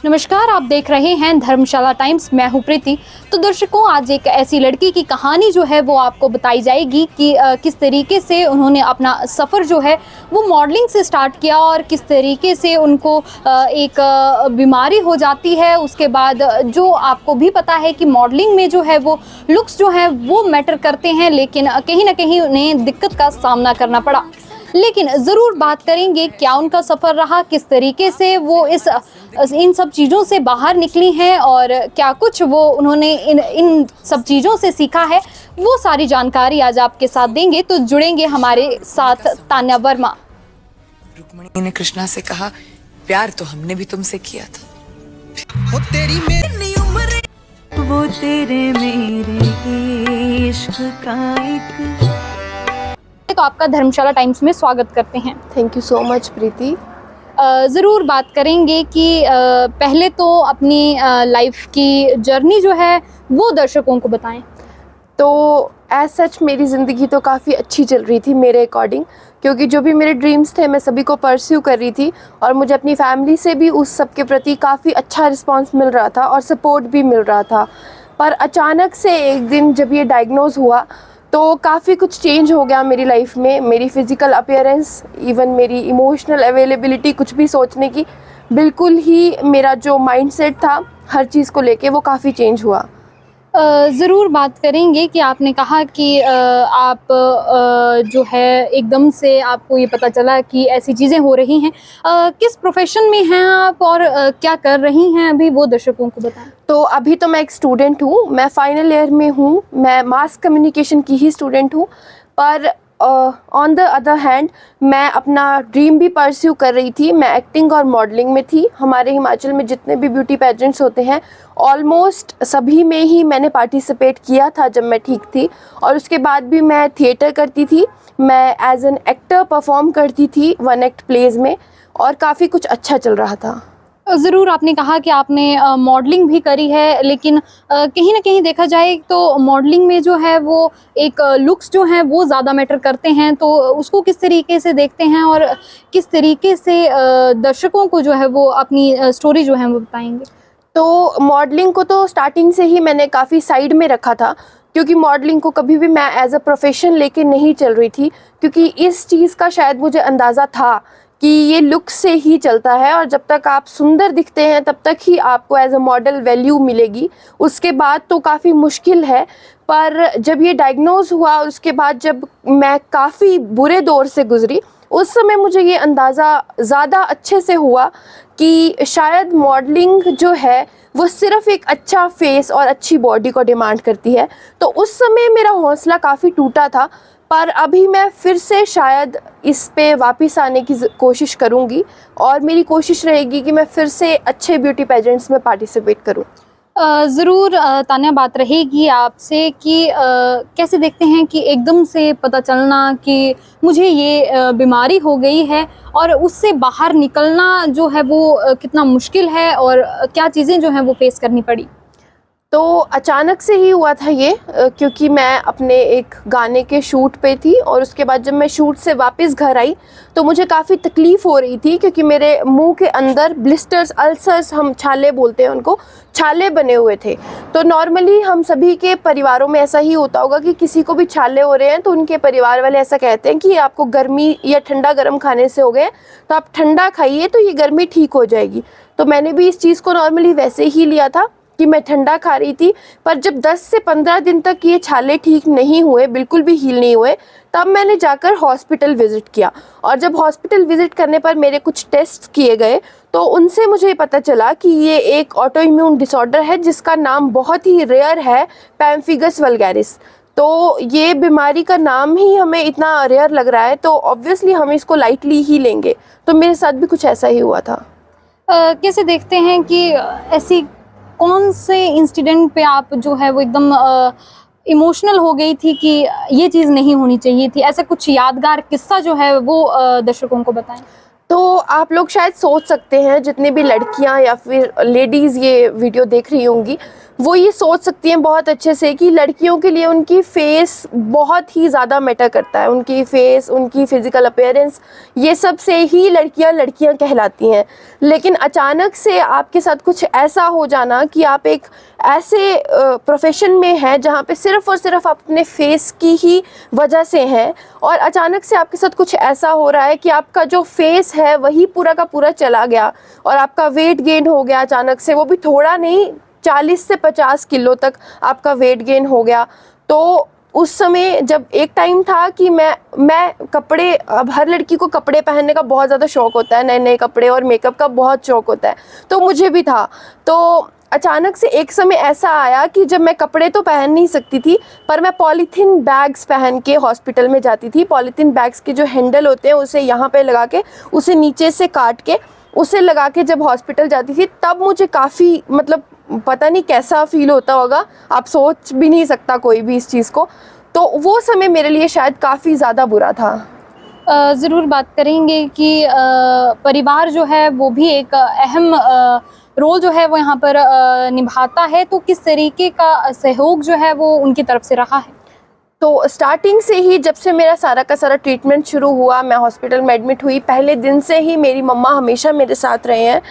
नमस्कार, आप देख रहे हैं धर्मशाला टाइम्स। मैं हूं प्रीति। तो दर्शकों, आज एक ऐसी लड़की की कहानी जो है वो आपको बताई जाएगी कि किस तरीके से उन्होंने अपना सफ़र जो है वो मॉडलिंग से स्टार्ट किया और किस तरीके से उनको एक बीमारी हो जाती है। उसके बाद जो आपको भी पता है कि मॉडलिंग में जो है वो लुक्स जो है वो मैटर करते हैं, लेकिन कहीं ना कहीं उन्हें दिक्कत का सामना करना पड़ा। लेकिन ज़रूर बात करेंगे क्या उनका सफ़र रहा, किस तरीके से वो इन सब चीज़ों से बाहर निकली हैं और क्या कुछ वो उन्होंने इन सब चीज़ों से सीखा है। वो सारी जानकारी आज आपके साथ देंगे, तो जुड़ेंगे हमारे साथ तान्या वर्मा। रुक्मणी ने कृष्णा से कहा, प्यार तो हमने भी तुमसे किया था। हो तेरी मेरी उम्र, वो तेरे मेरे इश्क का एक। तो आपका धर्मशाला टाइम्स में स्वागत करते हैं। थैंक यू सो मच प्रीति। ज़रूर बात करेंगे कि पहले तो अपनी लाइफ की जर्नी जो है वो दर्शकों को बताएं। तो एज सच मेरी ज़िंदगी तो काफ़ी अच्छी चल रही थी मेरे अकॉर्डिंग, क्योंकि जो भी मेरे ड्रीम्स थे मैं सभी को परस्यू कर रही थी और मुझे अपनी फैमिली से भी उस सब के प्रति काफ़ी अच्छा रिस्पांस मिल रहा था और सपोर्ट भी मिल रहा था। पर अचानक से एक दिन जब ये डायग्नोज हुआ तो काफ़ी कुछ चेंज हो गया मेरी लाइफ में। मेरी फ़िज़िकल अपीयरेंस, इवन मेरी इमोशनल अवेलेबिलिटी, कुछ भी सोचने की, बिल्कुल ही मेरा जो माइंडसेट था हर चीज़ को लेके वो काफ़ी चेंज हुआ। ज़रूर बात करेंगे कि आपने कहा कि आप जो है एकदम से आपको ये पता चला कि ऐसी चीज़ें हो रही हैं। किस प्रोफेशन में हैं आप और क्या कर रही हैं अभी, वो दर्शकों को बताएं। तो अभी तो मैं एक स्टूडेंट हूँ, मैं फाइनल ईयर में हूँ, मैं मास कम्युनिकेशन की ही स्टूडेंट हूँ। पर ऑन द अदर हैंड मैं अपना ड्रीम भी परस्यू कर रही थी। मैं एक्टिंग और मॉडलिंग में थी। हमारे हिमाचल में जितने भी ब्यूटी पेजेंट्स होते हैं ऑलमोस्ट सभी में ही मैंने पार्टिसिपेट किया था जब मैं ठीक थी। और उसके बाद भी मैं थिएटर करती थी, मैं एज एन एक्टर परफॉर्म करती थी वन एक्ट प्लेज में, और काफ़ी कुछ अच्छा चल रहा था। ज़रूर आपने कहा कि आपने मॉडलिंग भी करी है, लेकिन कहीं ना कहीं देखा जाए तो मॉडलिंग में जो है वो एक लुक्स जो हैं वो ज़्यादा मैटर करते हैं। तो उसको किस तरीके से देखते हैं और किस तरीके से दर्शकों को जो है वो अपनी स्टोरी जो है वो बताएंगे। तो मॉडलिंग को तो स्टार्टिंग से ही मैंने काफ़ी साइड में रखा था, क्योंकि मॉडलिंग को कभी भी मैं एज अ प्रोफेशन लेके नहीं चल रही थी, क्योंकि इस चीज़ का शायद मुझे अंदाज़ा था कि ये लुक से ही चलता है और जब तक आप सुंदर दिखते हैं तब तक ही आपको एज अ मॉडल वैल्यू मिलेगी, उसके बाद तो काफ़ी मुश्किल है। पर जब ये डायग्नोज हुआ, उसके बाद जब मैं काफ़ी बुरे दौर से गुजरी, उस समय मुझे ये अंदाज़ा ज़्यादा अच्छे से हुआ कि शायद मॉडलिंग जो है वो सिर्फ़ एक अच्छा फेस और अच्छी बॉडी को डिमांड करती है। तो उस समय मेरा हौसला काफ़ी टूटा था, पर अभी मैं फिर से शायद इस पे वापस आने की कोशिश करूँगी और मेरी कोशिश रहेगी कि मैं फिर से अच्छे ब्यूटी पेजेंट्स में पार्टिसिपेट करूँ। ज़रूर तान्या, बात रहेगी आपसे कि कैसे देखते हैं कि एकदम से पता चलना कि मुझे ये बीमारी हो गई है और उससे बाहर निकलना जो है वो कितना मुश्किल है और क्या चीज़ें जो हैं वो फेस करनी पड़ी। तो अचानक से ही हुआ था ये, क्योंकि मैं अपने एक गाने के शूट पे थी और उसके बाद जब मैं शूट से वापस घर आई तो मुझे काफ़ी तकलीफ़ हो रही थी, क्योंकि मेरे मुंह के अंदर ब्लिस्टर्स, अल्सर्स, हम छाले बोलते हैं उनको, छाले बने हुए थे। तो नॉर्मली हम सभी के परिवारों में ऐसा ही होता होगा कि किसी को भी छाले हो रहे हैं तो उनके परिवार वाले ऐसा कहते हैं कि आपको गर्मी या ठंडा गर्म खाने से हो गए, तो आप ठंडा खाइए तो ये गर्मी ठीक हो जाएगी। तो मैंने भी इस चीज़ को नॉर्मली वैसे ही लिया था कि मैं ठंडा खा रही थी। पर जब 10 से 15 दिन तक ये छाले ठीक नहीं हुए, बिल्कुल भी हील नहीं हुए, तब मैंने जाकर हॉस्पिटल विज़िट किया। और जब हॉस्पिटल विज़िट करने पर मेरे कुछ टेस्ट किए गए तो उनसे मुझे पता चला कि ये एक ऑटो इम्यून डिसऑर्डर है जिसका नाम बहुत ही रेयर है, पैम्फिगस वल्गैरिस। तो ये बीमारी का नाम ही हमें इतना रेयर लग रहा है, तो ऑब्वियसली हम इसको लाइटली ही लेंगे। तो मेरे साथ भी कुछ ऐसा ही हुआ था। कैसे देखते हैं कि ऐसी कौन से इंसिडेंट पे आप जो है वो एकदम इमोशनल हो गई थी कि ये चीज़ नहीं होनी चाहिए थी? ऐसा कुछ यादगार किस्सा जो है वो दर्शकों को बताएं। तो आप लोग शायद सोच सकते हैं, जितनी भी लड़कियां या फिर लेडीज़ ये वीडियो देख रही होंगी, वो ये सोच सकती हैं बहुत अच्छे से कि लड़कियों के लिए उनकी फेस बहुत ही ज़्यादा मैटर करता है। उनकी फेस, उनकी फ़िज़िकल अपीयरेंस, ये सब से ही लड़कियां लड़कियां कहलाती हैं। लेकिन अचानक से आपके साथ कुछ ऐसा हो जाना कि आप एक ऐसे प्रोफेशन में हैं जहाँ पे सिर्फ़ और सिर्फ आप अपने फेस की ही वजह से हैं, और अचानक से आपके साथ कुछ ऐसा हो रहा है कि आपका जो फेस है वही पूरा का पूरा चला गया और आपका वेट गेन हो गया अचानक से, वो भी थोड़ा नहीं, 40 से 50 किलो तक आपका वेट गेन हो गया। तो उस समय जब एक टाइम था कि मैं कपड़े, अब हर लड़की को कपड़े पहनने का बहुत ज़्यादा शौक़ होता है, नए नए कपड़े और मेकअप का बहुत शौक़ होता है, तो मुझे भी था। तो अचानक से एक समय ऐसा आया कि जब मैं कपड़े तो पहन नहीं सकती थी, पर मैं पॉलीथीन बैग्स पहन के हॉस्पिटल में जाती थी। पॉलीथीन बैग्स के जो हैंडल होते हैं उसे यहाँ पे लगा के, उसे नीचे से काट के, उसे लगा के जब हॉस्पिटल जाती थी, तब मुझे काफ़ी, मतलब पता नहीं कैसा फील होता होगा, आप सोच भी नहीं सकता कोई भी इस चीज़ को। तो वो समय मेरे लिए शायद काफ़ी ज़्यादा बुरा था। ज़रूर बात करेंगे कि परिवार जो है वो भी एक अहम रोल जो है वो यहाँ पर निभाता है, तो किस तरीके का सहयोग जो है वो उनकी तरफ से रहा है? तो स्टार्टिंग से ही, जब से मेरा सारा का सारा ट्रीटमेंट शुरू हुआ, मैं हॉस्पिटल में एडमिट हुई, पहले दिन से ही मेरी मम्मा हमेशा मेरे साथ रहे हैं।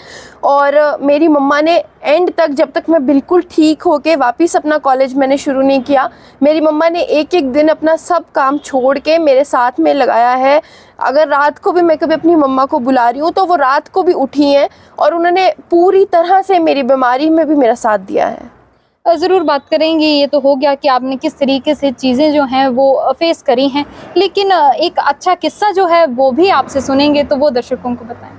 और मेरी मम्मा ने एंड तक, जब तक मैं बिल्कुल ठीक होके वापस अपना कॉलेज मैंने शुरू नहीं किया, मेरी मम्मा ने एक एक दिन अपना सब काम छोड़ के मेरे साथ में लगाया है। अगर रात को भी मैं कभी अपनी मम्मा को बुला रही हूँ तो वो रात को भी उठी हैं, और उन्होंने पूरी तरह से मेरी बीमारी में भी मेरा साथ दिया है। ज़रूर बात करेंगे। ये तो हो गया कि आपने किस तरीके से चीज़ें जो हैं वो फेस करी हैं, लेकिन एक अच्छा किस्सा जो है वो भी आपसे सुनेंगे, तो वो दर्शकों को बताएं।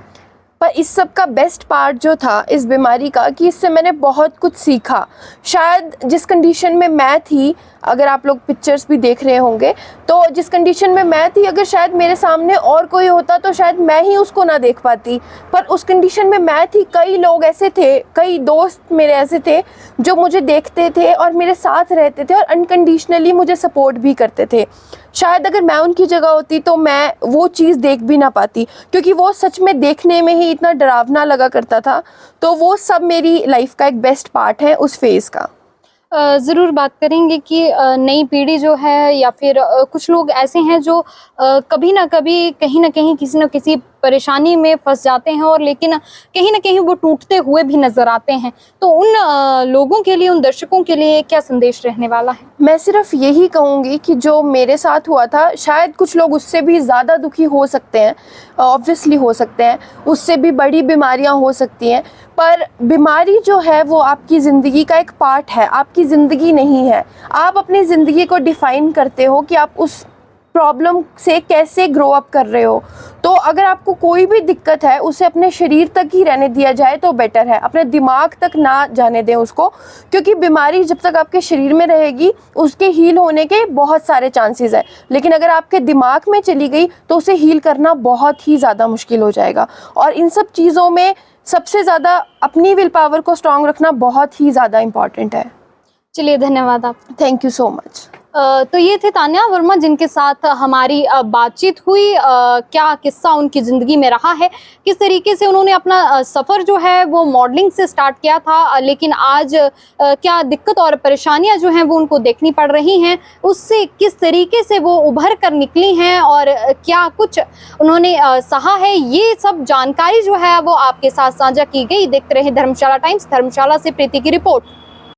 पर इस सब का बेस्ट पार्ट जो था इस बीमारी का, कि इससे मैंने बहुत कुछ सीखा। शायद जिस कंडीशन में मैं थी, अगर आप लोग पिक्चर्स भी देख रहे होंगे, तो जिस कंडीशन में मैं थी, अगर शायद मेरे सामने और कोई होता तो शायद मैं ही उसको ना देख पाती। पर उस कंडीशन में मैं थी, कई लोग ऐसे थे, कई दोस्त मेरे ऐसे थे जो मुझे देखते थे और मेरे साथ रहते थे और अनकंडीशनली मुझे सपोर्ट भी करते थे। शायद अगर मैं उनकी जगह होती तो मैं वो चीज़ देख भी ना पाती, क्योंकि वो सच में देखने में ही इतना डरावना लगा करता था। तो वो सब मेरी लाइफ का एक बेस्ट पार्ट है उस फेज़ का। ज़रूर बात करेंगे कि नई पीढ़ी जो है, या फिर कुछ लोग ऐसे हैं जो कभी ना कभी, कहीं ना कहीं, किसी न किसी परेशानी में फंस जाते हैं, और लेकिन कहीं ना कहीं वो टूटते हुए भी नज़र आते हैं। तो उन लोगों के लिए, उन दर्शकों के लिए क्या संदेश रहने वाला है? मैं सिर्फ यही कहूँगी कि जो मेरे साथ हुआ था, शायद कुछ लोग उससे भी ज़्यादा दुखी हो सकते हैं, ऑब्वियसली हो सकते हैं, उससे भी बड़ी बीमारियां हो सकती हैं, पर बीमारी जो है वो आपकी ज़िंदगी का एक पार्ट है, आपकी ज़िंदगी नहीं है। आप अपनी ज़िंदगी को डिफ़ाइन करते हो कि आप उस प्रॉब्लम से कैसे ग्रो अप कर रहे हो। तो अगर आपको कोई भी दिक्कत है, उसे अपने शरीर तक ही रहने दिया जाए तो बेटर है, अपने दिमाग तक ना जाने दें उसको, क्योंकि बीमारी जब तक आपके शरीर में रहेगी उसके हील होने के बहुत सारे चांसेस हैं, लेकिन अगर आपके दिमाग में चली गई तो उसे हील करना बहुत ही ज़्यादा मुश्किल हो जाएगा। और इन सब चीज़ों में सबसे ज़्यादा अपनी विल पावर को स्ट्रॉन्ग रखना बहुत ही ज़्यादा इम्पॉर्टेंट है। चलिए, धन्यवाद आप। Thank you so much. तो ये थे तान्या वर्मा, जिनके साथ हमारी बातचीत हुई। क्या किस्सा उनकी ज़िंदगी में रहा है, किस तरीके से उन्होंने अपना सफ़र जो है वो मॉडलिंग से स्टार्ट किया था, लेकिन आज क्या दिक्कत और परेशानियां जो हैं वो उनको देखनी पड़ रही हैं, उससे किस तरीके से वो उभर कर निकली हैं और क्या कुछ उन्होंने सहा है, ये सब जानकारी जो है वो आपके साथ साझा की गई। देखते रहे धर्मशाला टाइम्स। धर्मशाला से प्रीति की रिपोर्ट।